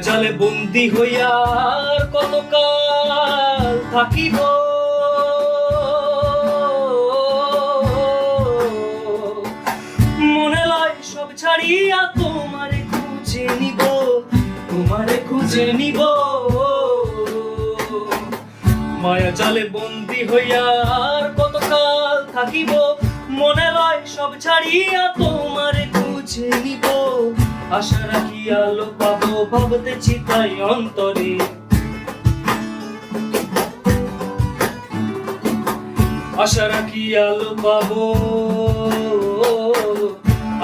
জালে বন্দী হইয়া আর কতকাল থাকিব, মনে লয় সব ছাড়িয়া তোমারে খুঁজে নিব, তোমারে খুঁজে নিব। মায়া জালে বন্দী হইয়া আর কতকাল থাকিব, মনে লয় সব ছাড়িয়া তোমারে খুঁজে নিব। আশা রাখি আলো পাবো ভাবতেছি তাই অন্তরে, আশা রাখি আলো পাবো,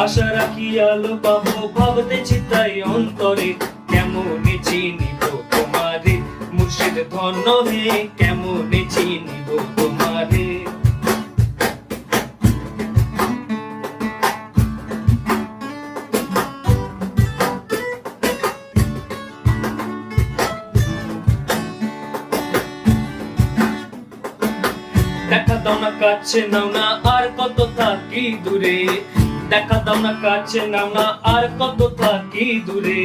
আশা রাখি আলো পাবো ভাবতেছি তাই অন্তরে। কেমনে চিনিব তোমারে মুর্শিদ ধন্য হে, কেমনে চিনিব তোমারে। দেখা দাও না কাছে নাও না আর কত থাকি দূরে, দেখা দাও না কাছে নাও না আর কত থাকি দূরে।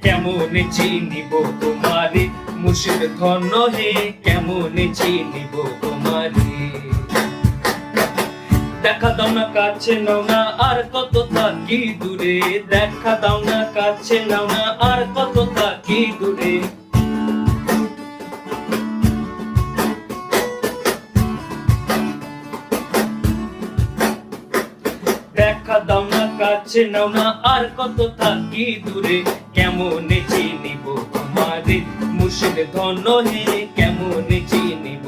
কেমনে চিনিব তোমারে মুর্শিদ ধন্য হে, কেমনে চিনিব তোমারে। দেখা দাও না কাছে নাও না আর কত থাকি দূরে, দেখা দাও না কাছে নাও না আর কত থাকি দূরে। দেখা দাও না কাছে নাও না আর কত থাকি দূরে। কেমনে চিনিব তোমারে মুর্শিদ ধন্য হে, কেমনে চিনিব